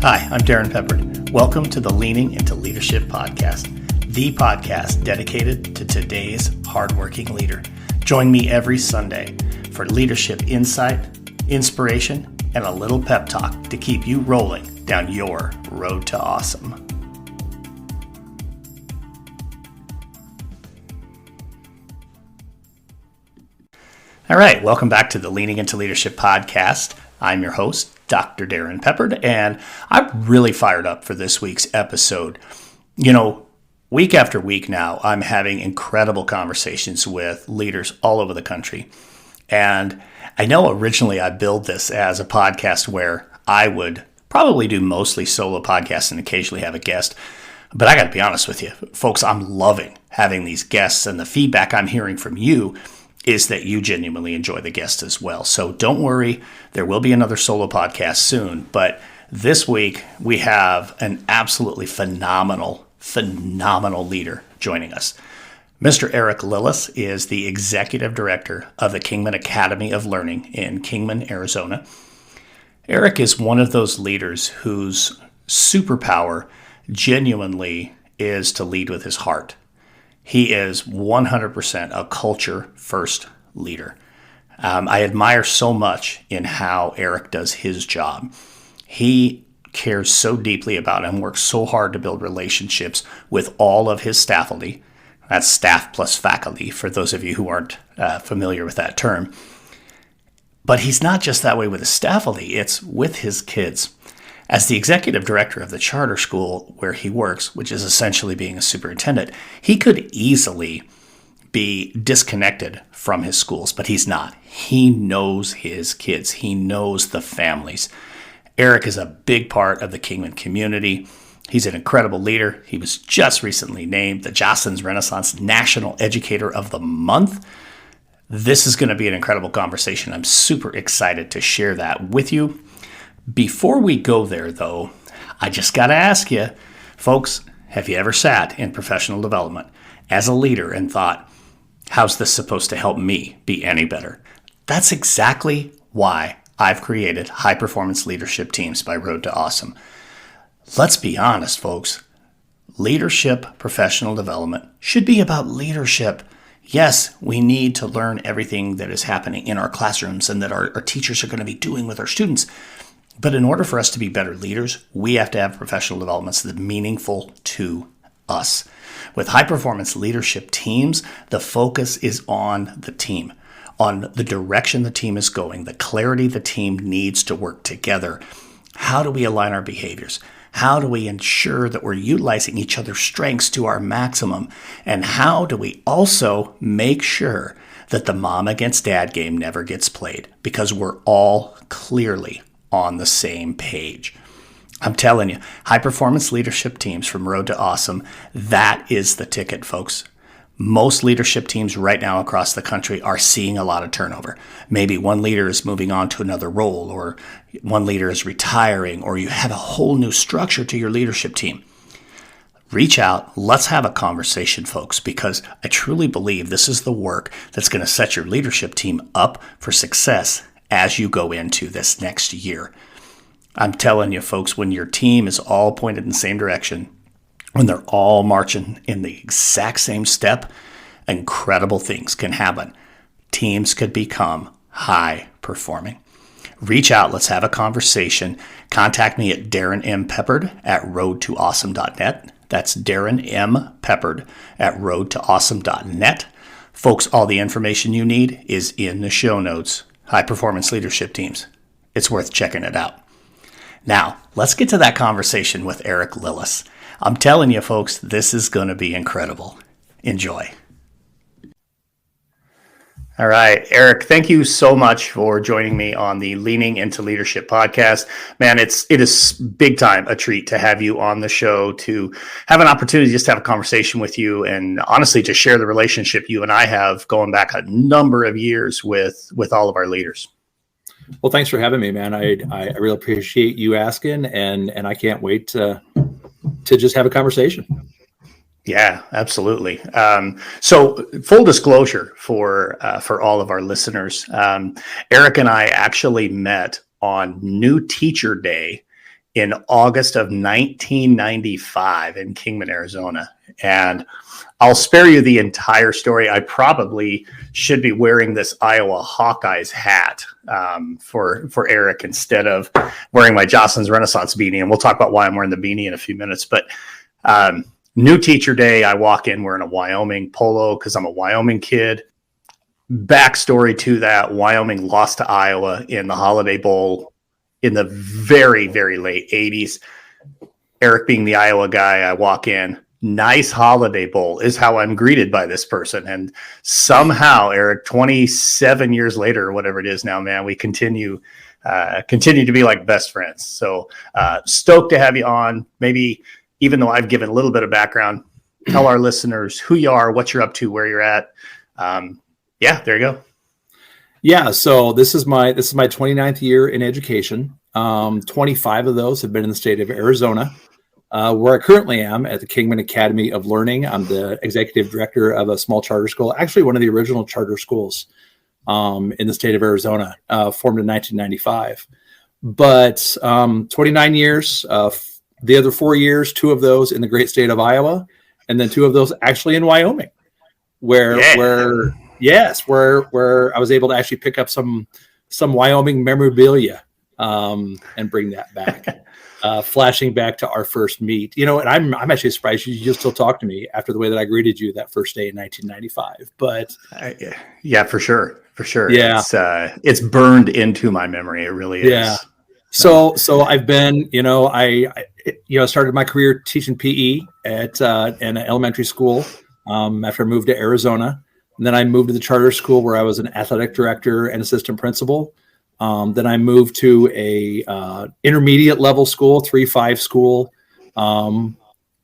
Hi, I'm Darrin Peppard. Welcome to the Leaning into Leadership podcast, the podcast dedicated to today's hardworking leader. Join me every Sunday for leadership insight, inspiration, and a little pep talk to keep you rolling down your road to awesome. All right, welcome back to the Leaning into Leadership podcast. I'm your host, Dr. Darrin Peppard, and I'm really fired up for this week's episode. You know, week after week now, I'm having incredible conversations with leaders all over the country. And I know originally I built this as a podcast where I would probably do mostly solo podcasts and occasionally have a guest. But I got to be honest with you, folks, I'm loving having these guests, and the feedback I'm hearing from you is that you genuinely enjoy the guests as well. So don't worry, there will be another solo podcast soon. But this week, we have an absolutely phenomenal leader joining us. Mr. Eric Lillis is the executive director of the Kingman Academy of Learning in Kingman, Arizona. Eric is one of those leaders whose superpower genuinely is to lead with his heart. He is 100% a culture-first leader. I admire so much in how Eric does his job. He cares so deeply about and works so hard to build relationships with all of his faculty. That's staff plus faculty, for those of you who aren't familiar with that term. But he's not just that way with his faculty, it's with his kids. As the executive director of the charter school where he works, which is essentially being a superintendent, he could easily be disconnected from his schools, but he's not. He knows his kids. He knows the families. Eric is a big part of the Kingman community. He's an incredible leader. He was just recently named the Jocelyn's Renaissance National Educator of the Month. This is going to be an incredible conversation. I'm super excited to share that with you. Before we go there, though, I just got to ask you, folks, have you ever sat in professional development as a leader and thought, how's this supposed to help me be any better? That's exactly why I've created high-performance leadership teams by Road to Awesome. Let's be honest, folks. Leadership professional development should be about leadership. Yes, we need to learn everything that is happening in our classrooms and that our teachers are going to be doing with our students. But in order for us to be better leaders, we have to have professional developments that are meaningful to us. With high-performance leadership teams, the focus is on the team, on the direction the team is going, the clarity the team needs to work together. How do we align our behaviors? How do we ensure that we're utilizing each other's strengths to our maximum? And how do we also make sure that the mom against dad game never gets played? Because we're all clearly on the same page. I'm telling you, high-performance leadership teams from Road to Awesome, that is the ticket, folks. Most leadership teams right now across the country are seeing a lot of turnover. Maybe one leader is moving on to another role, or one leader is retiring, or you have a whole new structure to your leadership team. Reach out. Let's have a conversation, folks, because I truly believe this is the work that's going to set your leadership team up for success as you go into this next year. I'm telling you, folks, when your team is all pointed in the same direction, when they're all marching in the exact same step, incredible things can happen. Teams could become high performing. Reach out. Let's have a conversation. Contact me at Darrin M. Peppard at roadtoawesome.net. That's Darrin M. Peppard at roadtoawesome.net. Folks, all the information you need is in the show notes. High-performance leadership teams. It's worth checking it out. Now, let's get to that conversation with Eric Lillis. I'm telling you, folks, this is going to be incredible. Enjoy. All right, Eric, thank you so much for joining me on the Leaning into Leadership podcast. Man, it is big time a treat to have you on the show, to have an opportunity just to have a conversation with you, and honestly to share the relationship you and I have going back a number of years with all of our leaders. Well, thanks for having me, man. I really appreciate you asking, and I can't wait to just have a conversation. Yeah, absolutely. So full disclosure for all of our listeners, Eric and I actually met on New Teacher Day in August of 1995 in Kingman, Arizona. And I'll spare you the entire story. I probably should be wearing this Iowa Hawkeyes hat for Eric instead of wearing my Jocelyn's Renaissance beanie. And we'll talk about why I'm wearing the beanie in a few minutes. But new teacher day, I walk in wearing a Wyoming polo because I'm a Wyoming kid. Backstory to that, Wyoming lost to Iowa in the Holiday Bowl in the very, very late 80s. Eric being the Iowa guy, I walk in. Nice Holiday Bowl is how I'm greeted by this person. And somehow, Eric, 27 years later, or whatever it is now, man, we continue to be like best friends. So stoked to have you on. Maybe even though I've given a little bit of background, tell our listeners who you are, what you're up to, where you're at. Yeah, there you go. Yeah, so this is my 29th year in education. 25 of those have been in the state of Arizona, where I currently am at the Kingman Academy of Learning. I'm the executive director of a small charter school, actually one of the original charter schools in the state of Arizona, formed in 1995. But 29 years, the other 4 years, 2 of those in the great state of Iowa, and then 2 of those actually in Wyoming, where I was able to actually pick up some Wyoming memorabilia and bring that back. Flashing back to our first meet, and I'm actually surprised you still talk to me after the way that I greeted you that first day in 1995. But yeah, for sure. Yeah, it's burned into my memory. It really is. Yeah. So I've been, I started my career teaching PE at an elementary school after I moved to Arizona. And then I moved to the charter school where I was an athletic director and assistant principal. Then I moved to a intermediate level school, 3-5 school,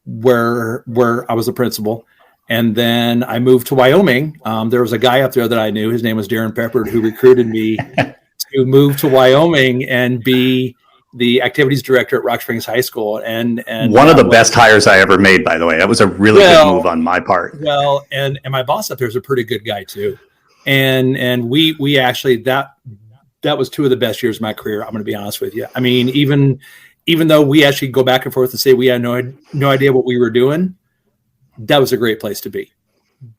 where I was a principal. And then I moved to Wyoming. There was a guy up there that I knew. His name was Darrin Peppard, who recruited me to move to Wyoming and be the activities director at Rock Springs High School. And one of the best hires I ever made, by the way. That was a really good move on my part. Well, and my boss up there is a pretty good guy too. And we actually, that was 2 of the best years of my career. I'm going to be honest with you. I mean, even though we actually go back and forth and say we had no idea what we were doing, that was a great place to be.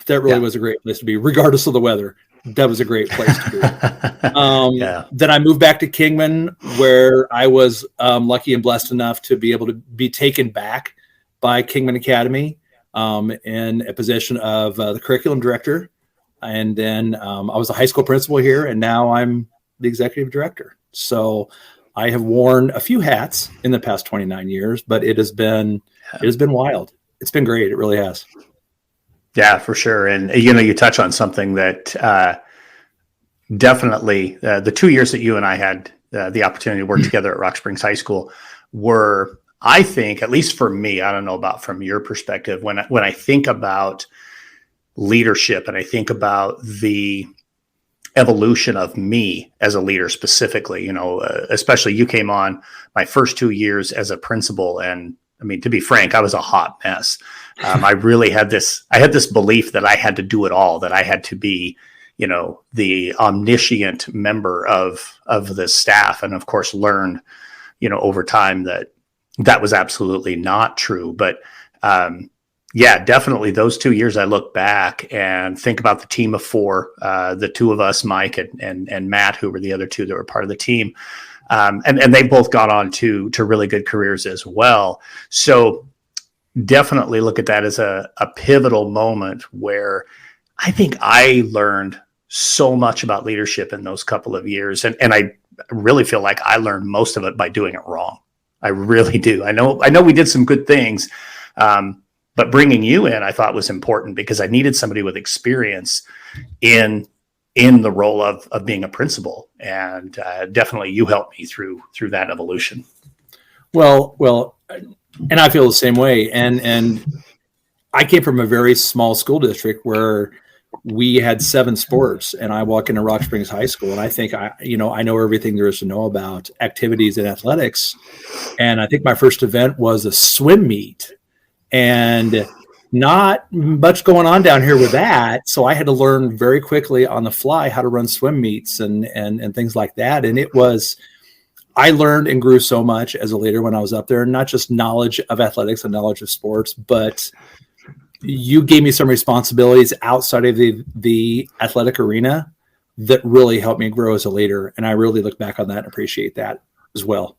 That really was a great place to be, regardless of the weather. That was a great place to be. Then I moved back to Kingman, where I was lucky and blessed enough to be able to be taken back by Kingman Academy in a position of the curriculum director. And then I was a high school principal here, and now I'm the executive director. So I have worn a few hats in the past 29 years, but it has been wild. It's been great. It really has. Yeah, for sure. And, you touch on something that definitely the 2 years that you and I had the opportunity to work together at Rock Springs High School were, I think, at least for me, I don't know about from your perspective, when I think about leadership and I think about the evolution of me as a leader specifically, especially you came on my first 2 years as a principal. And I mean, to be frank, I was a hot mess. I really had this belief that I had to do it all, that I had to be, the omniscient member of the staff. And of course, learned, over time that was absolutely not true. But, definitely those 2 years, I look back and think about the team of 4, the 2 of us, Mike and Matt, who were the other 2 that were part of the team. And they both got on to really good careers as well. So definitely look at that as a pivotal moment where I think I learned so much about leadership in those couple of years. And I really feel like I learned most of it by doing it wrong. I really do. I know we did some good things, but bringing you in, I thought was important because I needed somebody with experience in the role of being a principal. And definitely you helped me through that evolution. Well, and I feel the same way. And I came from a very small school district where we had 7 sports, and I walk into Rock Springs High School and I think I know everything there is to know about activities and athletics. And I think my first event was a swim meet, and not much going on down here with that. So I had to learn very quickly on the fly how to run swim meets and things like that. And it was, I learned and grew so much as a leader when I was up there, not just knowledge of athletics and knowledge of sports, but you gave me some responsibilities outside of the athletic arena that really helped me grow as a leader. And I really look back on that and appreciate that as well.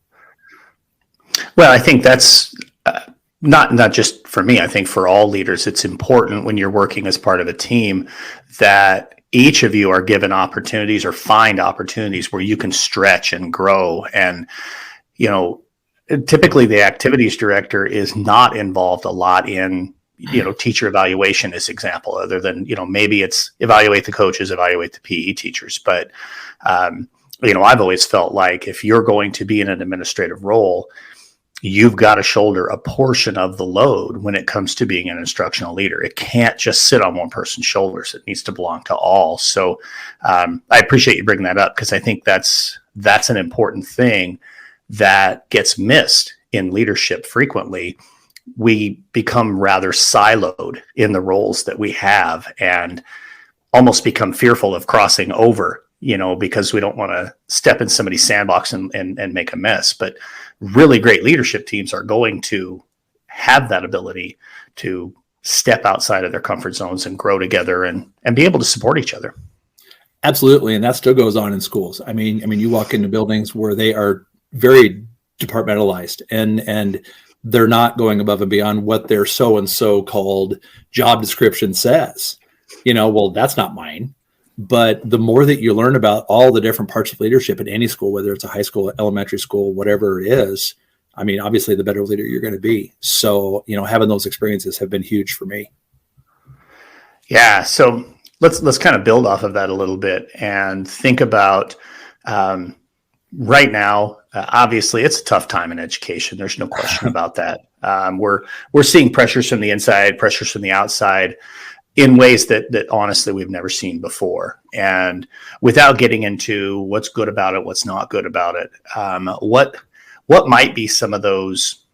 Well, I think that's not just for me. I think for all leaders, it's important when you're working as part of a team that each of you are given opportunities or find opportunities where you can stretch and grow. And, typically the activities director is not involved a lot in, teacher evaluation as example, other than, maybe it's evaluate the coaches, evaluate the PE teachers. But, I've always felt like if you're going to be in an administrative role, you've got to shoulder a portion of the load when it comes to being an instructional leader. It can't just sit on one person's shoulders. It needs to belong to all. So I appreciate you bringing that up, because I think that's an important thing that gets missed in leadership frequently. We become rather siloed in the roles that we have and almost become fearful of crossing over, because we don't want to step in somebody's sandbox and make a mess. But really great leadership teams are going to have that ability to step outside of their comfort zones and grow together and be able to support each other. Absolutely. And that still goes on in schools. I mean, you walk into buildings where they are very departmentalized and they're not going above and beyond what their so-and-so called job description says. Well, that's not mine. But the more that you learn about all the different parts of leadership in any school, whether it's a high school, elementary school, whatever it is, I mean, obviously the better leader you're going to be. So, having those experiences have been huge for me. Yeah. So let's kind of build off of that a little bit and think about right now. Obviously, it's a tough time in education. There's no question about that. We're seeing pressures from the inside, pressures from the outside, in ways that honestly we've never seen before. And without getting into what's good about it, what's not good about it, what might be some of those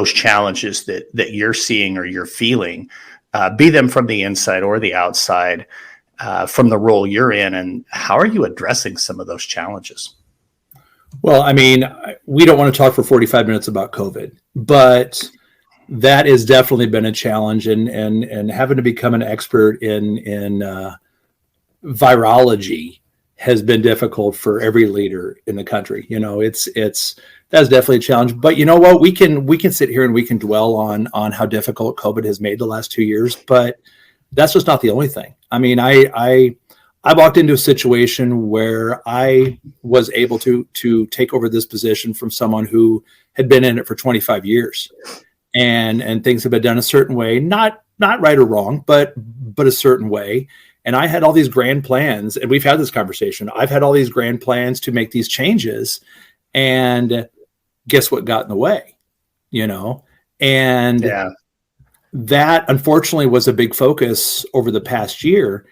challenges that you're seeing or you're feeling, be them from the inside or the outside, from the role you're in, and how are you addressing some of those challenges? Well, I mean, we don't want to talk for 45 minutes about COVID, but that has definitely been a challenge, and having to become an expert in virology has been difficult for every leader in the country. That's definitely a challenge. But you know what? We can sit here and we can dwell on how difficult COVID has made the last 2 years, but that's just not the only thing. I mean, I walked into a situation where I was able to take over this position from someone who had been in it for 25 years. And things have been done a certain way, not right or wrong, but a certain way. And I had all these grand plans, and we've had this conversation. I've had all these grand plans to make these changes, and guess what got in the way, And yeah. That unfortunately was a big focus over the past year,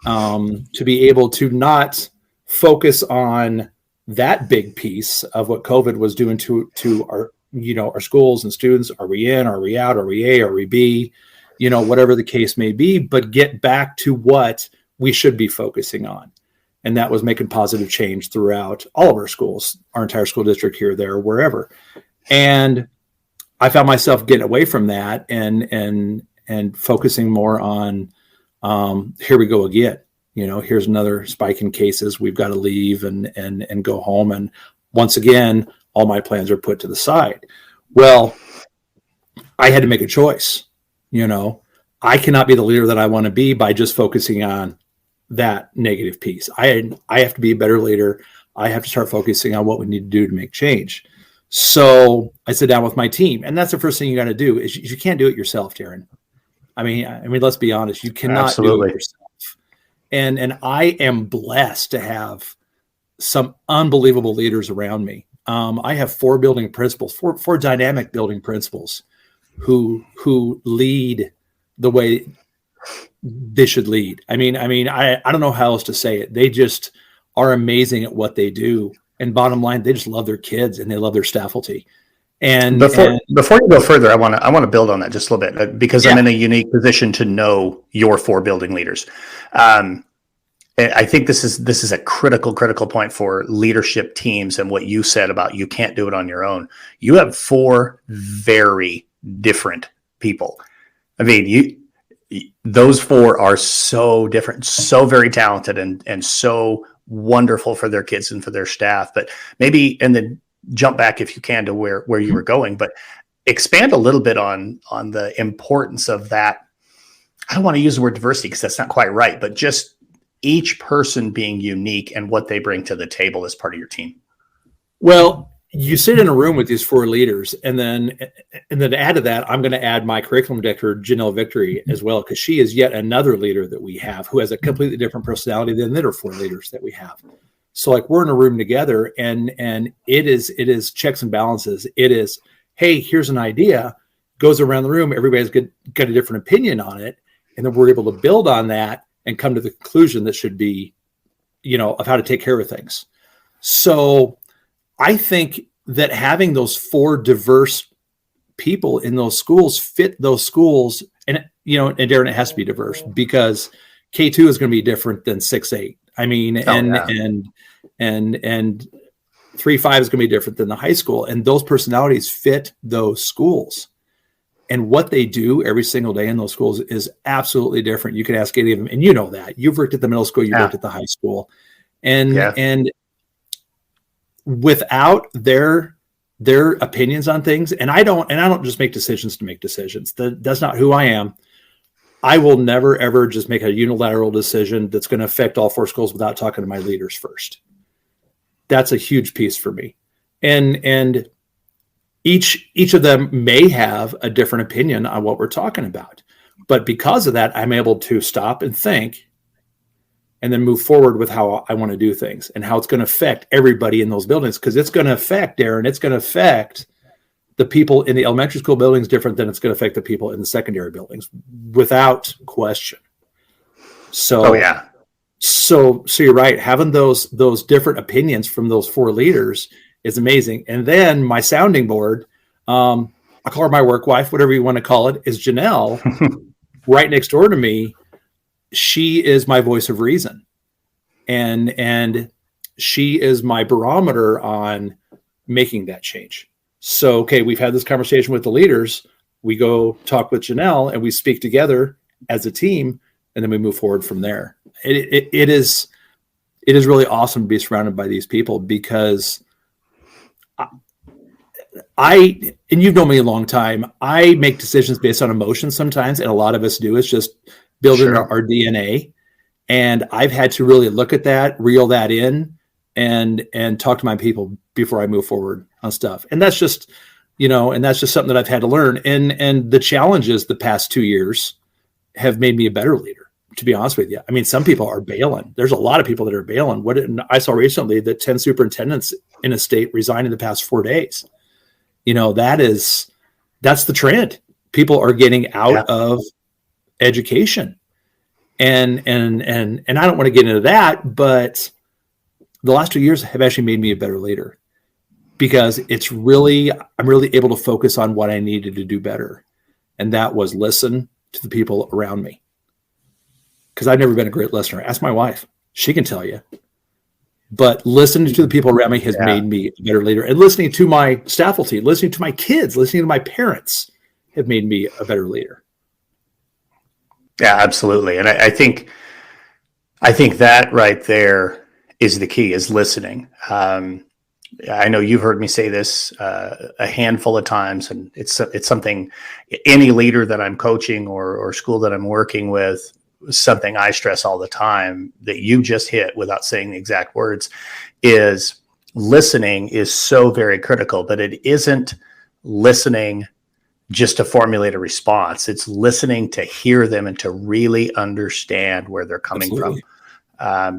to be able to not focus on that big piece of what COVID was doing to our schools and students. Are we in? Are we out? Are we A? Are we B? Whatever the case may be, but get back to what we should be focusing on. And that was making positive change throughout all of our schools, our entire school district here, there, wherever. And I found myself getting away from that and focusing more on, here we go again. Here's another spike in cases. We've got to leave and go home. And once again, all my plans are put to the side. Well, I had to make a choice. I cannot be the leader that I want to be by just focusing on that negative piece. I have to be a better leader. I have to start focusing on what we need to do to make change. So I sit down with my team, and that's the first thing you got to do. Is you can't do it yourself, Darrin. I mean, let's be honest. You cannot Absolutely. do it yourself. And I am blessed to have some unbelievable leaders around me. I have four dynamic building principals who lead the way they should lead. I don't know how else to say it. They just are amazing at what they do. And bottom line, they just love their kids and they love their faculty. And before you go further, I want to build on that just a little bit, because I'm in a unique position to know your four building leaders. I think this is a critical point for leadership teams, and what you said about you can't do it on your own. You have 4 very different people. I mean, those 4 are so different, so very talented, and so wonderful for their kids and for their staff. But maybe, and then jump back if you can to where you were going, but expand a little bit on the importance of that. I don't want to use the word diversity because that's not quite right, but just each person being unique and what they bring to the table as part of your team. Well, you sit in a room with these 4 leaders, and then to add to that, I'm going to add my curriculum director, Janelle Victory, as well, because she is yet another leader that we have who has a completely different personality than the other 4 leaders that we have. So like we're in a room together, and it is checks and balances. It is, hey, here's an idea, goes around the room, everybody's got a different opinion on it, and then we're able to build on that and come to the conclusion that should be, of how to take care of things. So I think that having those 4 diverse people in those schools fit those schools, and Darrin, it has to be diverse because K2 is going to be different than 6-8. I mean, and 3-5 is going to be different than the high school, and those personalities fit those schools. And what they do every single day in those schools is absolutely different. You can ask any of them, and you know that. You've worked at the middle school, you've worked at the high school, and without their opinions on things, and I don't just make decisions to make decisions. That's not who I am. I will never ever just make a unilateral decision that's going to affect all 4 schools without talking to my leaders first. That's a huge piece for me, and each of them may have a different opinion on what we're talking about, but because of that, I'm able to stop and think and then move forward with how I want to do things and how it's going to affect everybody in those buildings. Because it's going to affect, Darrin, it's going to affect the people in the elementary school buildings different than it's going to affect the people in the secondary buildings, without question. So, So you're right. Having those different opinions from those 4 leaders is amazing. And then my sounding board, I call her my work wife, whatever you want to call it, is Janelle, right next door to me. She is my voice of reason. And she is my barometer on making that change. So, okay, we've had this conversation with the leaders. We go talk with Janelle and we speak together as a team, and then we move forward from there. It is really awesome to be surrounded by these people, because and you've known me a long time, I make decisions based on emotions sometimes, and a lot of us do. It's just building our DNA. And I've had to really look at that, reel that in, and talk to my people before I move forward on stuff. And that's just, something that I've had to learn. And the challenges the past 2 years have made me a better leader, to be honest with you. I mean, some people are bailing. There's a lot of people that are bailing. I saw recently that 10 superintendents in a state resigned in the past 4 days. That's the trend. People are getting out of education. And I don't want to get into that, but the last 2 years have actually made me a better leader, because I'm really able to focus on what I needed to do better. And that was listen to the people around me. Because I've never been a great listener. Ask my wife. She can tell you. But listening to the people around me has made me a better leader. And listening to my faculty, listening to my kids, listening to my parents have made me a better leader. Yeah, absolutely. And I think that right there is the key, is listening. I know you've heard me say this a handful of times, and it's something any leader that I'm coaching or school that I'm working with, something I stress all the time that you just hit without saying the exact words, is listening is so very critical. But it isn't listening just to formulate a response. It's listening to hear them and to really understand where they're coming from.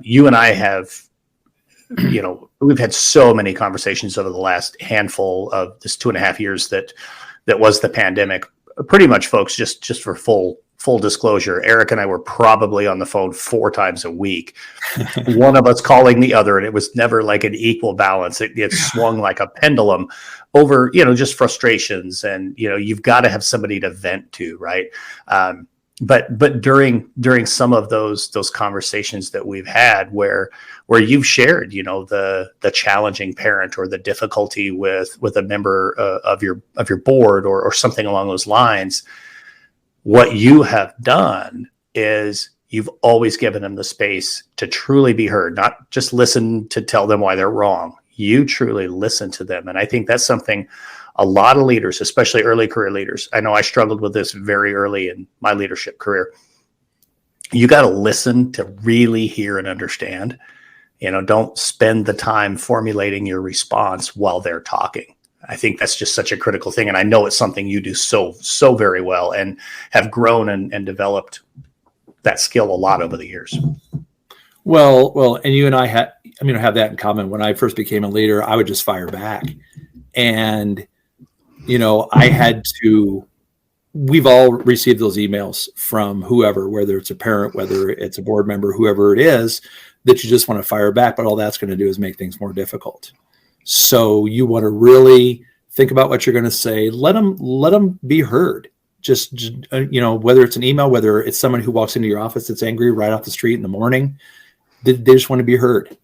You and I have, we've had so many conversations over the last handful of this 2.5 years that was the pandemic. Pretty much, folks, just for full disclosure, Eric and I were probably on the phone 4 times a week, one of us calling the other, and it was never like an equal balance. It swung like a pendulum over, just frustrations, and, you've got to have somebody to vent to, right? but during some of those conversations that we've had where you've shared, the challenging parent or the difficulty with a member of your board or something along those lines, what you have done is you've always given them the space to truly be heard, not just listen to tell them why they're wrong. You truly listen to them. And I think that's something a lot of leaders, especially early career leaders, I know I struggled with this very early in my leadership career. You got to listen to really hear and understand. Don't spend the time formulating your response while they're talking. I think that's just such a critical thing. And I know it's something you do so very well and have grown and developed that skill a lot over the years. Well, and you and I have that in common. When I first became a leader, I would just fire back. And, we've all received those emails from whoever, whether it's a parent, whether it's a board member, whoever it is, that you just want to fire back. But all that's going to do is make things more difficult. So you want to really think about what you're going to say. Let them be heard. Just whether it's an email, whether it's someone who walks into your office that's angry right off the street in the morning, they just want to be heard,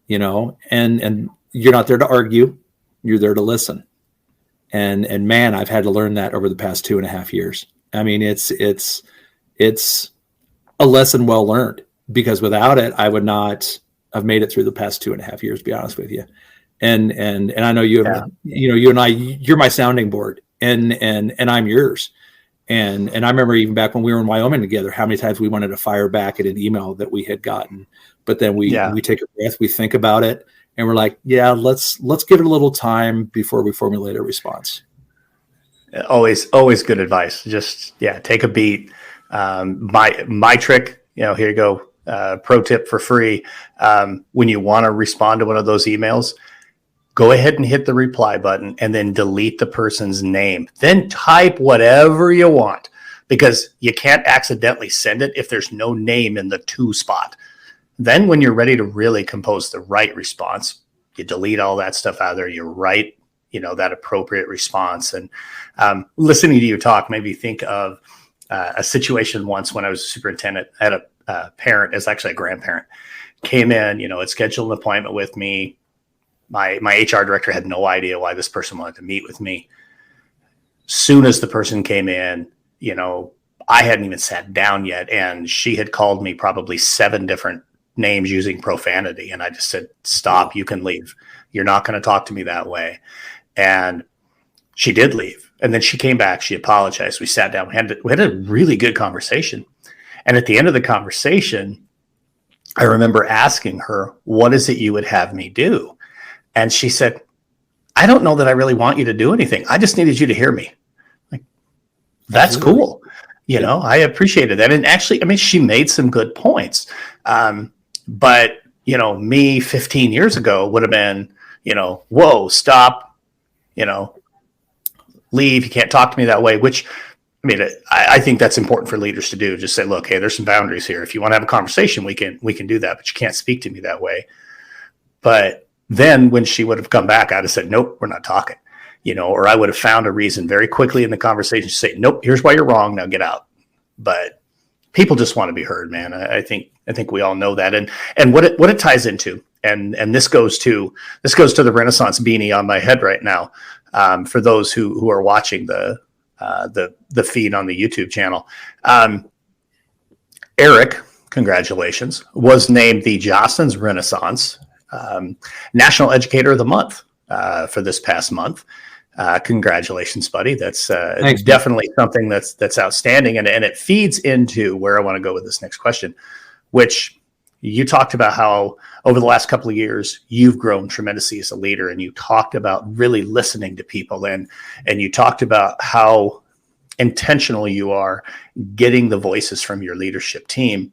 and you're not there to argue. You're there to listen. And man, I've had to learn that over the past 2.5 years. I mean, it's a lesson well learned, because without it, I would not have made it through the past 2.5 years, to be honest with you. And I know you have, you and I, you're my sounding board, and I'm yours. And I remember even back when we were in Wyoming together, how many times we wanted to fire back at an email that we had gotten, but then we take a breath, we think about it, and we're like, yeah, let's give it a little time before we formulate a response. Always good advice. Just, take a beat. My trick, here you go. Pro tip for free. When you want to respond to one of those emails, go ahead and hit the reply button and then delete the person's name. Then type whatever you want, because you can't accidentally send it if there's no name in the to spot. Then when you're ready to really compose the right response, you delete all that stuff out of there. You write, that appropriate response. And listening to you talk made me think of a situation once when I was a superintendent. I had a parent, it's actually a grandparent, came in, had scheduled an appointment with me. My HR director had no idea why this person wanted to meet with me. Soon as the person came in, I hadn't even sat down yet, and she had called me probably 7 different names using profanity. And I just said, stop, you can leave. You're not going to talk to me that way. And she did leave. And then she came back. She apologized. We sat down. We had a really good conversation. And at the end of the conversation, I remember asking her, what is it you would have me do? And she said, I don't know that I really want you to do anything. I just needed you to hear me. Like, that's cool. I appreciated that. And actually, she made some good points. But, me 15 years ago would have been, whoa, stop, leave. You can't talk to me that way, which, I think that's important for leaders to do. Just say, look, hey, there's some boundaries here. If you want to have a conversation, we can do that, but you can't speak to me that way. But then when she would have come back, I'd have said, nope, we're not talking, or I would have found a reason very quickly in the conversation to say, nope, here's why you're wrong. Now get out. But people just want to be heard, man. I think we all know that. And what it ties into, and this goes to the Renaissance beanie on my head right now. For those who are watching the feed on the YouTube channel, Eric, congratulations, was named the Jocelyn's Renaissance National Educator of the Month for this past month. Congratulations, buddy. That's definitely something that's outstanding. And it feeds into where I want to go with this next question, which you talked about how over the last couple of years, you've grown tremendously as a leader, and you talked about really listening to people, and you talked about how intentional you are getting the voices from your leadership team.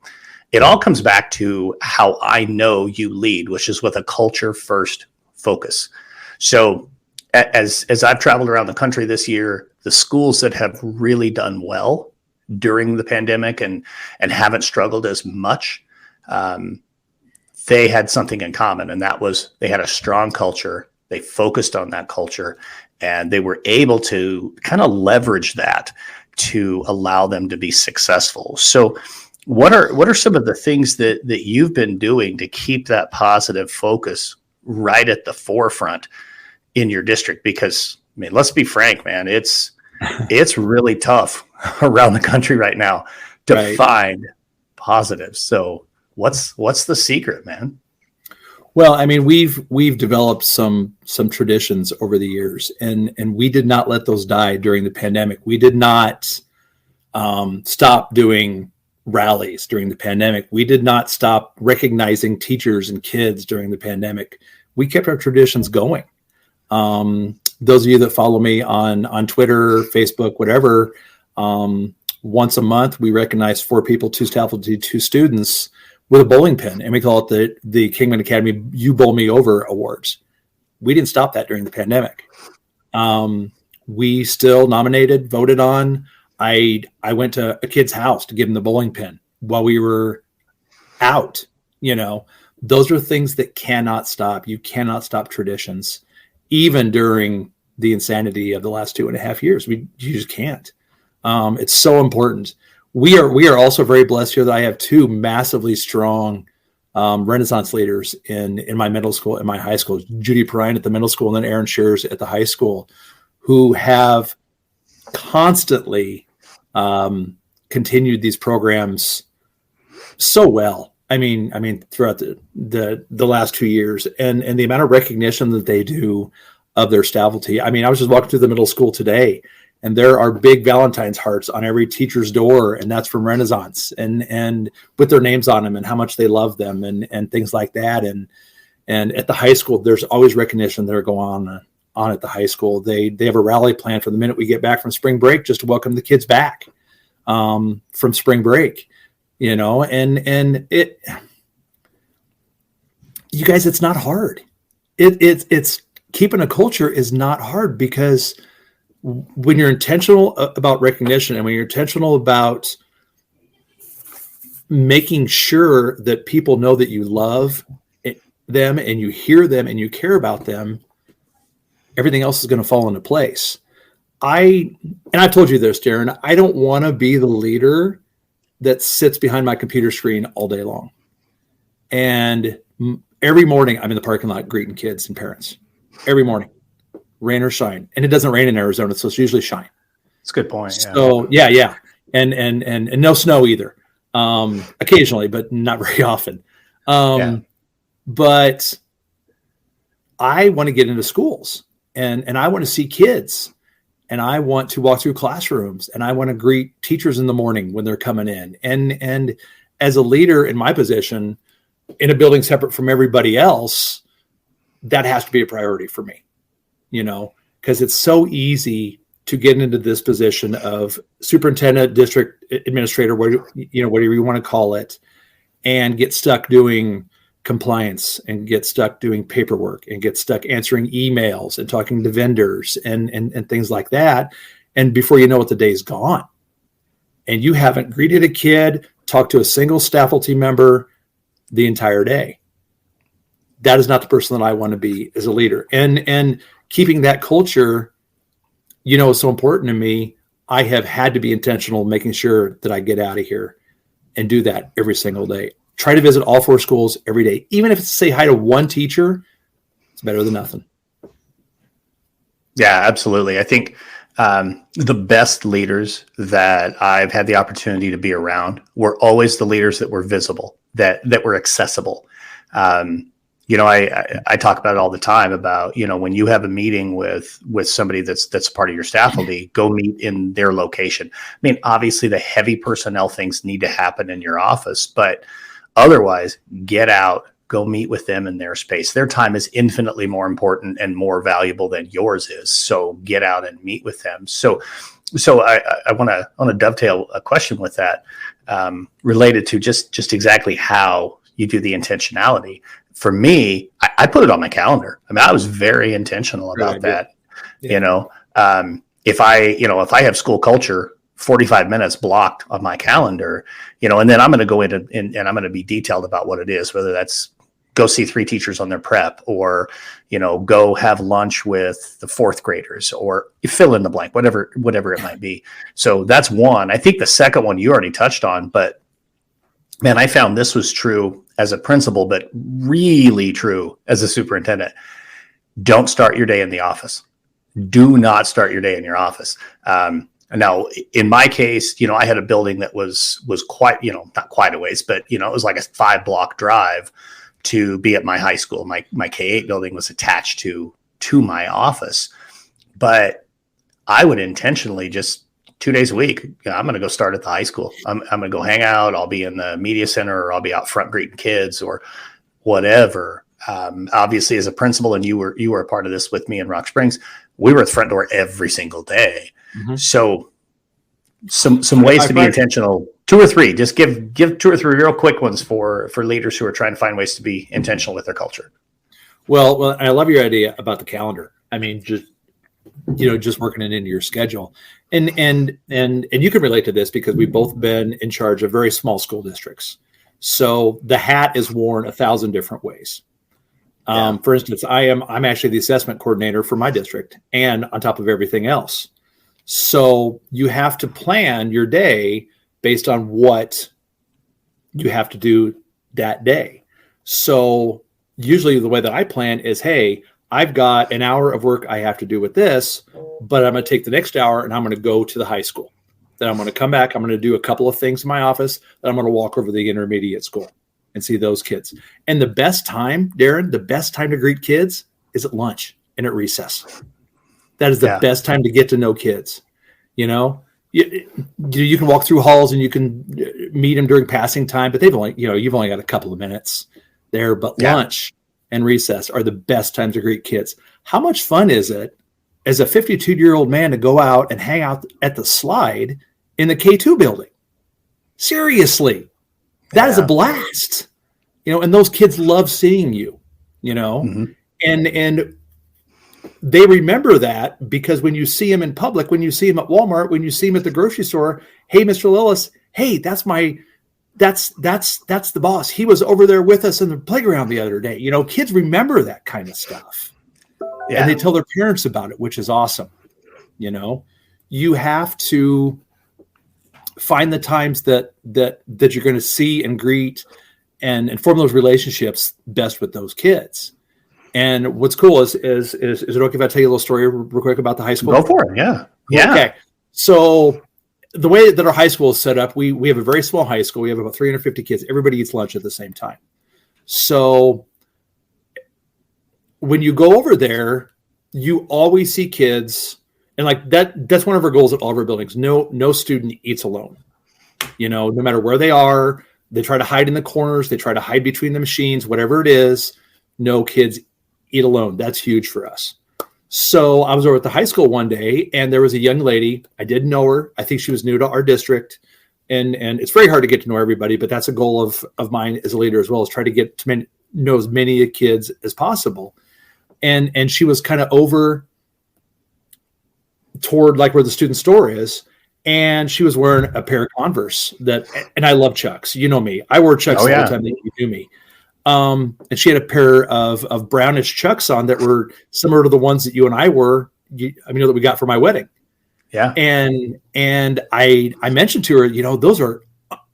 It all comes back to how I know you lead, which is with a culture first focus. So as I've traveled around the country this year, the schools that have really done well during the pandemic and haven't struggled as much, they had something in common, and that was they had a strong culture. They focused on that culture, and they were able to kind of leverage that to allow them to be successful. So what are some of the things that you've been doing to keep that positive focus right at the forefront in your district? Because I mean, let's be frank, man, it's really tough around the country right now to find positives. So what's the secret, man? Well, I mean, we've developed some traditions over the years, and we did not let those die during the pandemic. We did not stop doing rallies during the pandemic. We did not stop recognizing teachers and kids during the pandemic. We kept our traditions going. Those of you that follow me on Twitter, Facebook, whatever, once a month, we recognize 4 people, 2 faculty, 2 students with a bowling pin. And we call it the Kingman Academy You Bowl Me Over Awards. We didn't stop that during the pandemic. We still nominated, voted on. I went to a kid's house to give him the bowling pin while we were out. Those are things that cannot stop. You cannot stop traditions, even during the insanity of the last 2.5 years. You just can't. It's so important. We are also very blessed here that I have 2 massively strong Renaissance leaders in my middle school and my high school, Judy Perrine at the middle school and then Aaron Shears at the high school, who have constantly continued these programs so well. I mean, throughout the last 2 years, and the amount of recognition that they do of their faculty. I mean, I was just walking through the middle school today, and there are big Valentine's hearts on every teacher's door, and that's from Renaissance, and with their names on them and how much they love them and things like that. And at the high school, there's always recognition that are going on at the high school. They have a rally plan for the minute we get back from spring break, just to welcome the kids back from spring break. And it, you guys, it's not hard. It's keeping a culture is not hard, because when you're intentional about recognition and when you're intentional about making sure that people know that you love them and you hear them and you care about them, everything else is going to fall into place. I've told you this, Darrin, I don't want to be the leader that sits behind my computer screen all day long. And every morning I'm in the parking lot greeting kids and parents. Every morning, rain or shine. And it doesn't rain in Arizona, so it's usually shine. That's a good point. So yeah. And no snow either. Occasionally, but not very often. But I want to get into schools and I want to see kids, and I want to walk through classrooms, and I want to greet teachers in the morning when they're coming in. And as a leader in my position in a building separate from everybody else, that has to be a priority for me, because it's so easy to get into this position of superintendent, district administrator, whatever you want to call it, and get stuck doing compliance and get stuck doing paperwork and get stuck answering emails and talking to vendors and things like that. And before you know it, the day's gone. And you haven't greeted a kid, talked to a single faculty member the entire day. That is not the person that I want to be as a leader. And keeping that culture, is so important to me. I have had to be intentional, making sure that I get out of here and do that every single day. Try to visit all 4 schools every day. Even if it's to say hi to one teacher, it's better than nothing. Yeah, absolutely. I think the best leaders that I've had the opportunity to be around were always the leaders that were visible, that were accessible. I talk about it all the time about, when you have a meeting with somebody that's part of your faculty, go meet in their location. I mean, obviously the heavy personnel things need to happen in your office, but otherwise get out, go meet with them in their space. Their time is infinitely more important and more valuable than yours is. So get out and meet with them. So I want to dovetail a question with that, related to just exactly how you do the intentionality. For me, I put it on my calendar. I mean, I was very intentional about that. Yeah. If I have school culture 45 minutes blocked on my calendar, and then I'm going to go in and I'm going to be detailed about what it is, whether that's go see 3 teachers on their prep, or, go have lunch with the 4th graders, or you fill in the blank, whatever it might be. So that's one. I think the second one you already touched on, but man, I found this was true as a principal, but really true as a superintendent. Don't start your day in the office. Do not start your day in your office. Now, in my case, I had a building that was quite, not quite a ways, but, it was like a 5-block drive to be at my high school. My K-8 building was attached to my office, but I would intentionally just 2 days a week, I'm going to go start at the high school. I'm going to go hang out. I'll be in the media center, or I'll be out front greeting kids, or whatever. Obviously, as a principal, and you were a part of this with me in Rock Springs, we were at the front door every single day. Mm-hmm. So some ways to be intentional. 2 or 3, just give 2 or 3 real quick ones for leaders who are trying to find ways to be intentional with their culture. Well, I love your idea about the calendar. I mean, just working it into your schedule, and you can relate to this because we've both been in charge of very small school districts. So the hat is worn 1,000 different ways. For instance, I'm actually the assessment coordinator for my district, and on top of everything else. So you have to plan your day based on what you have to do that day. So usually the way that I plan is, hey, I've got an hour of work I have to do with this, but I'm going to take the next hour and I'm going to go to the high school. Then I'm going to come back. I'm going to do a couple of things in my office. Then I'm going to walk over to the intermediate school and see those kids. And the best time, Darrin, the best time to greet kids is at lunch and at recess. That is the best time to get to know kids. You can walk through halls and you can meet them during passing time, but you've only got a couple of minutes there. But lunch and recess are the best times to greet kids. How much fun is it as a 52-year-old man to go out and hang out at the slide in the K2 building? Seriously, that is a blast. And those kids love seeing you, mm-hmm. and they remember that because when you see him in public, when you see him at Walmart, when you see him at the grocery store, hey, Mr. Lillis, hey, that's the boss. He was over there with us in the playground the other day. Kids remember that kind of stuff. Yeah. And they tell their parents about it, which is awesome. You have to find the times that you're going to see and greet and form those relationships best with those kids. And what's cool is it okay if I tell you a little story real quick about the high school? Go for it. Yeah. Yeah. Okay. So the way that our high school is set up, we have a very small high school. We have about 350 kids. Everybody eats lunch at the same time. So when you go over there, you always see kids, and like that's one of our goals at all of our buildings. No student eats alone. No matter where they are, they try to hide in the corners. They try to hide between the machines, whatever it is. No kids eat alone. That's huge for us. So I was over at the high school one day, and there was a young lady. I didn't know her. I think she was new to our district, and it's very hard to get to know everybody, but that's a goal of mine as a leader as well, is try to get to know as many kids as possible. And she was kind of over toward like where the student store is, and she was wearing a pair of Converse and I love Chucks. You know me. I wore Chucks all the time that you knew me. And she had a pair of brownish Chucks on that were similar to the ones that you and I were, that we got for my wedding. Yeah. And I mentioned to her,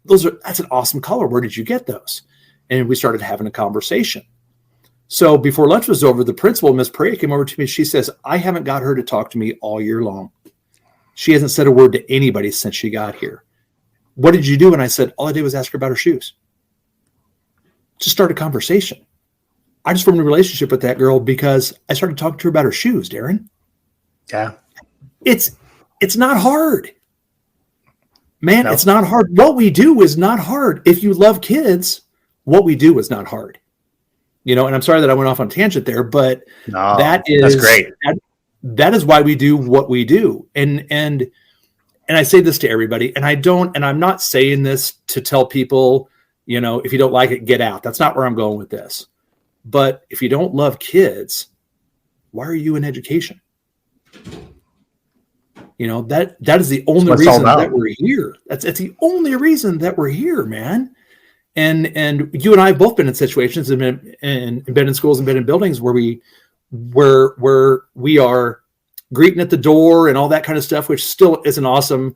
that's an awesome color. Where did you get those? And we started having a conversation. So before lunch was over, the principal, Miss Perea, came over to me. She says, I haven't got her to talk to me all year long. She hasn't said a word to anybody since she got here. What did you do? And I said, all I did was ask her about her shoes. To start a conversation. I just formed a relationship with that girl because I started talking to her about her shoes, Darrin. Yeah. It's not hard. Man, no. It's not hard. What we do is not hard. If you love kids, what we do is not hard. And I'm sorry that I went off on a tangent there, but that's great. That is why we do what we do. And I say this to everybody, and I'm not saying this to tell people, if you don't like it, get out. That's not where I'm going with this. But if you don't love kids, why are you in education? That is the only reason that we're here. That's the only reason that we're here, man. And you and I have both been in situations and been in schools and been in buildings where we are greeting at the door and all that kind of stuff, which still isn't awesome.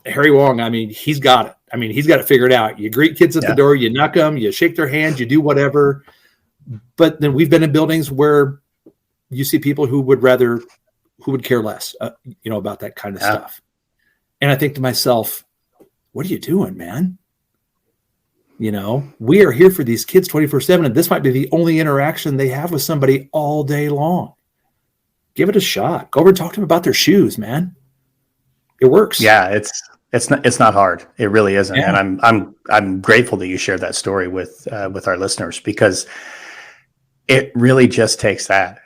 Harry Wong, I mean, he's got it. I mean, he's got it figured out. You greet kids at the door, you knock them, you shake their hands, you do whatever. But then we've been in buildings where you see people who would care less, about that kind of stuff. And I think to myself, what are you doing, man? We are here for these kids 24/7, and this might be the only interaction they have with somebody all day long. Give it a shot. Go over and talk to them about their shoes, man. It works. Yeah, it's not hard. It really isn't. Yeah. And I'm grateful that you shared that story with our listeners, because it really just takes that.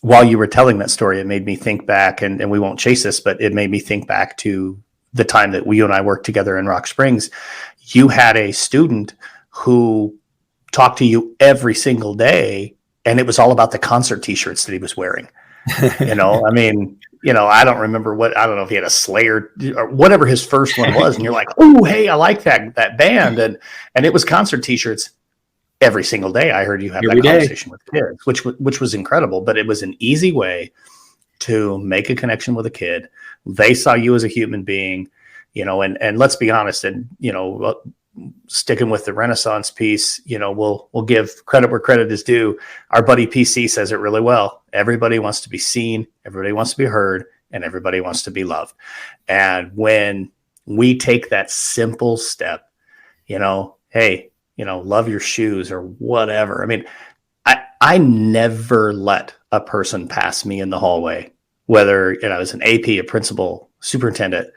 While you were telling that story, it made me think back, and we won't chase this, but it made me think back to the time that you and I worked together in Rock Springs. You had a student who talked to you every single day, and it was all about the concert t-shirts that he was wearing. I mean, I don't know if he had a Slayer or whatever his first one was. And you're like, oh, hey, I like that band. And it was concert t-shirts every single day. I heard you have that conversation with kids, which was incredible, but it was an easy way to make a connection with a kid. They saw you as a human being, and let's be honest, and, sticking with the Renaissance piece, we'll give credit where credit is due. Our buddy PC says it really well. Everybody wants to be seen, everybody wants to be heard, and everybody wants to be loved. And when we take that simple step, hey, love your shoes or whatever. I mean, I never let a person pass me in the hallway, whether as an AP, a principal, superintendent,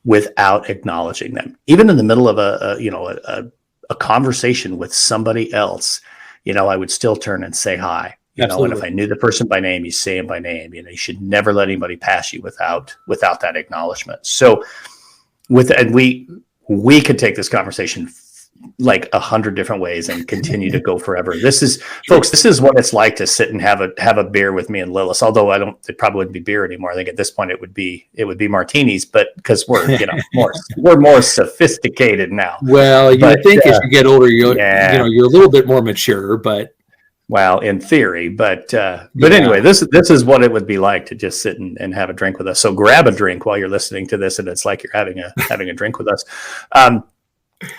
without acknowledging them. Even in the middle of a conversation with somebody else, I would still turn and say hi. And if I knew the person by name, you say him by name. You should never let anybody pass you without that acknowledgement. So we could take this conversation like 100 different ways and continue to go forever. This is what it's like to sit and have a beer with me and Lillis. Although it probably wouldn't be beer anymore. I think at this point it would be martinis, but because we're we're more sophisticated now. Well, as you get older, you're a little bit more mature, but well, in theory, but anyway, this is what it would be like to just sit and have a drink with us. So grab a drink while you're listening to this, and it's like you're having a drink with us.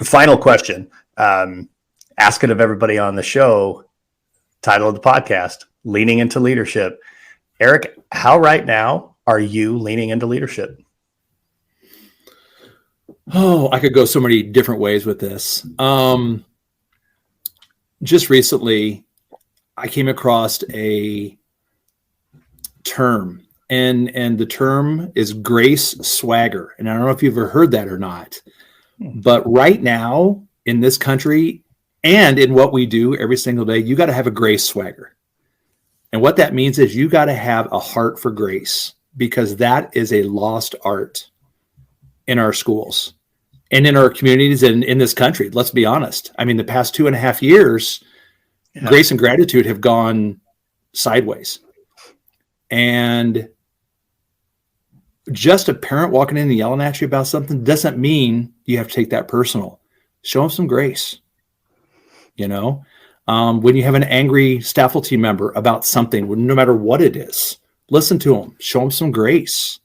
Final question. Ask it of everybody on the show. Title of the podcast, Leaning into Leadership. Eric, how right now are you leaning into leadership? Oh, I could go so many different ways with this. Just recently, I came across a term, and the term is grace swagger. And I don't know if you've ever heard that or not. But right now in this country and in what we do every single day, you got to have a grace swagger. And what that means is you got to have a heart for grace, because that is a lost art in our schools and in our communities and in this country. Let's be honest. I mean, the past 2.5 years, grace and gratitude have gone sideways. And just a parent walking in and yelling at you about something doesn't mean you have to take that personal. Show them some grace. When you have an angry faculty member about something, no matter what it is, listen to them, show them some grace.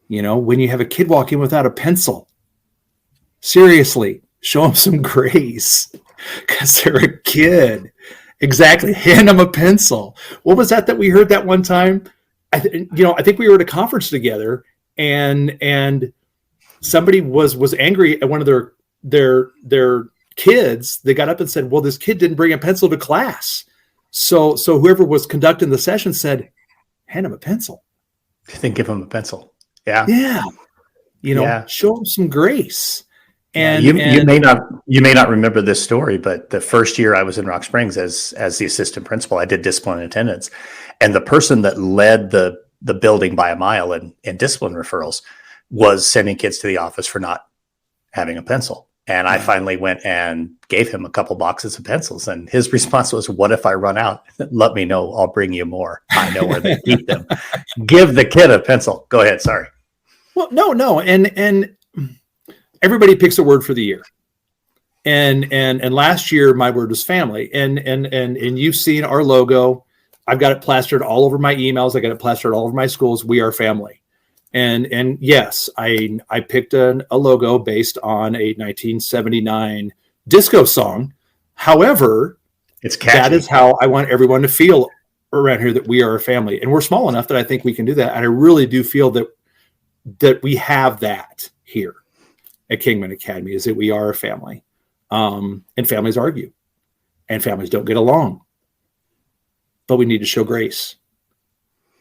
When you have a kid walk in without a pencil, seriously, show them some grace, because they're a kid. Exactly. Hand them a pencil. What was that we heard that one time? I think we were at a conference together, and somebody was angry at one of their kids. They got up and said, well, this kid didn't bring a pencil to class. So whoever was conducting the session said, hand him a pencil. Then give him a pencil. Yeah. Yeah. Show him some grace. And you may not remember this story, but the first year I was in Rock Springs as the assistant principal, I did discipline and attendance. And the person that led the building by a mile in discipline referrals was sending kids to the office for not having a pencil. And I finally went and gave him a couple boxes of pencils. And his response was, what if I run out? Let me know. I'll bring you more. I know where they keep them. Give the kid a pencil. Go ahead. Sorry. Well, no. And everybody picks a word for the year. And last year my word was family. And you've seen our logo. I've got it plastered all over my emails. I got it plastered all over my schools. We are family. And yes, I picked a logo based on a 1979 disco song. However, it's catchy. That is how I want everyone to feel around here, that we are a family. And we're small enough that I think we can do that. And I really do feel that we have that here at Kingman Academy, is that we are a family. And families argue, and families don't get along, but we need to show grace.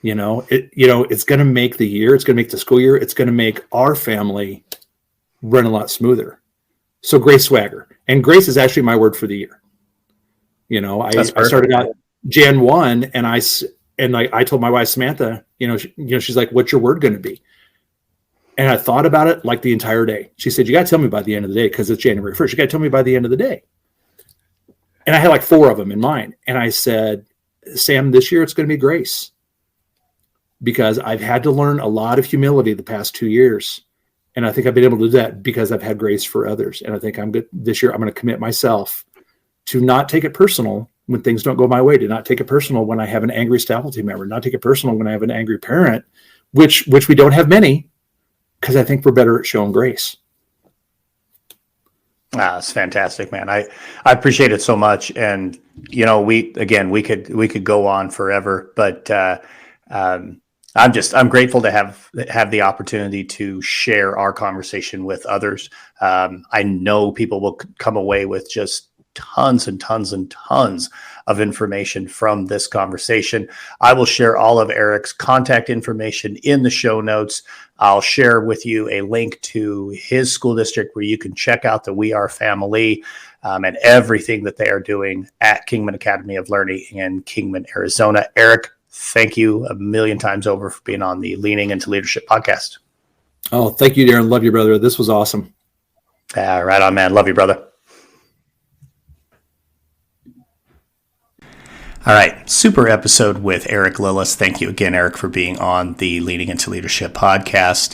It's going to make the year, it's going to make the school year, it's going to make our family run a lot smoother. So grace swagger, and grace is actually my word for the year. I started out Jan 1, and I told my wife Samantha, she's like, "What's your word going to be?" And I thought about it like the entire day. She said, "You got to tell me by the end of the day, because it's January 1st. You got to tell me by the end of the day." And I had like 4 of them in mind, and I said, "Sam, this year it's going to be grace, because I've had to learn a lot of humility the past 2 years. And I think I've been able to do that because I've had grace for others. And I think this year I'm going to commit myself to not take it personal when things don't go my way, to not take it personal when I have an angry faculty member, not take it personal when I have an angry parent, which we don't have many, because I think we're better at showing grace." It's fantastic, man. I appreciate it so much. And, we could go on forever, but, I'm grateful to have the opportunity to share our conversation with others. I know people will come away with just tons and tons and tons of information from this conversation. I will share all of Eric's contact information in the show notes. I'll share with you a link to his school district where you can check out the We Are Family and everything that they are doing at Kingman Academy of Learning in Kingman, Arizona. Eric, thank you a million times over for being on the Leaning into Leadership podcast. Oh, thank you, Darrin. Love you, brother. This was awesome. Right on, man. Love you, brother. All right. Super episode with Eric Lillis. Thank you again, Eric, for being on the Leaning into Leadership podcast.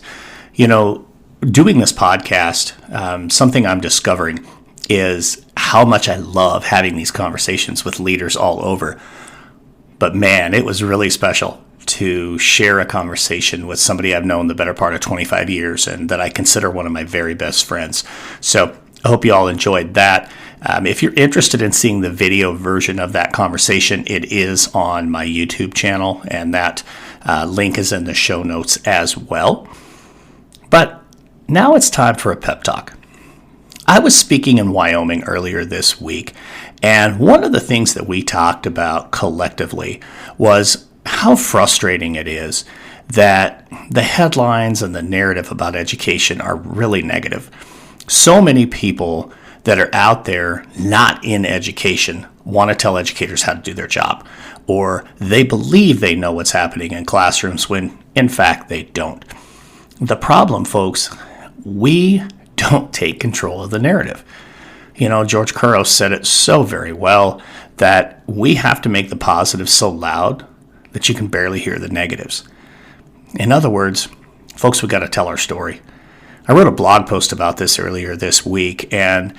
Doing this podcast, something I'm discovering is how much I love having these conversations with leaders all over. But man, it was really special to share a conversation with somebody I've known the better part of 25 years and that I consider one of my very best friends. So I hope you all enjoyed that. If you're interested in seeing the video version of that conversation, it is on my YouTube channel, and that link is in the show notes as well. But now it's time for a pep talk. I was speaking in Wyoming earlier this week, and one of the things that we talked about collectively was how frustrating it is that the headlines and the narrative about education are really negative. So many people that are out there not in education want to tell educators how to do their job, or they believe they know what's happening in classrooms when in fact they don't. The problem, folks, we don't take control of the narrative. George Couros said it so very well that we have to make the positives so loud that you can barely hear the negatives. In other words, folks, we got to tell our story. I wrote a blog post about this earlier this week, and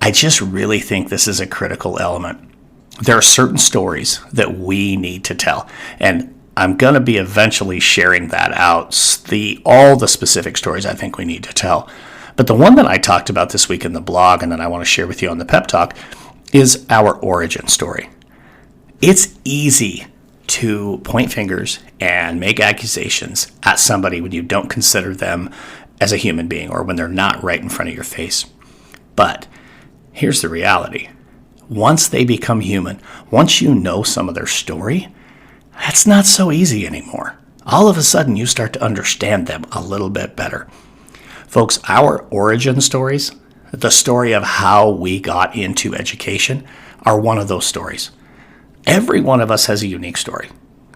I just really think this is a critical element. There are certain stories that we need to tell, and I'm going to be eventually sharing that out, all the specific stories I think we need to tell. But the one that I talked about this week in the blog and that I want to share with you on the pep talk is our origin story. It's easy to point fingers and make accusations at somebody when you don't consider them as a human being or when they're not right in front of your face. But here's the reality. Once they become human, once you know some of their story, that's not so easy anymore. All of a sudden, you start to understand them a little bit better. Folks, our origin stories, the story of how we got into education, are one of those stories. Every one of us has a unique story.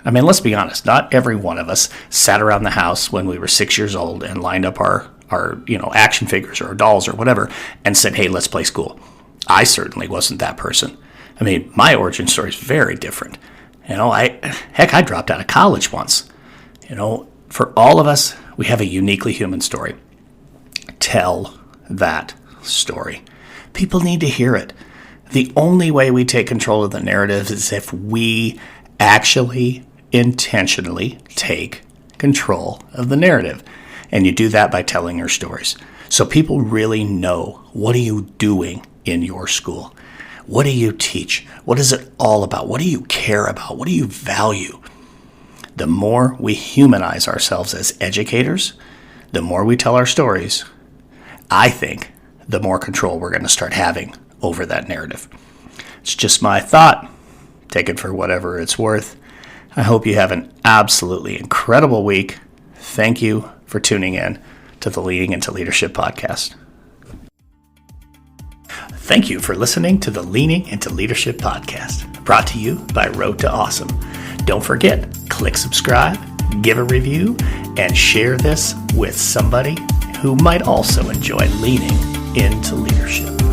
I mean, let's be honest. Not every one of us sat around the house when we were 6 years old and lined up our action figures or our dolls or whatever and said, "Hey, let's play school." I certainly wasn't that person. I mean, my origin story is very different. I dropped out of college once. For all of us, we have a uniquely human story. Tell that story. People need to hear it. The only way we take control of the narrative is if we actually intentionally take control of the narrative. And you do that by telling your stories. So people really know, what are you doing in your school? What do you teach? What is it all about? What do you care about? What do you value? The more we humanize ourselves as educators, the more we tell our stories, I think the more control we're going to start having over that narrative. It's just my thought. Take it for whatever it's worth. I hope you have an absolutely incredible week. Thank you for tuning in to the Leaning into Leadership podcast. Thank you for listening to the Leaning into Leadership podcast, brought to you by Road to Awesome. Don't forget, click subscribe, give a review, and share this with somebody who might also enjoy leaning into leadership.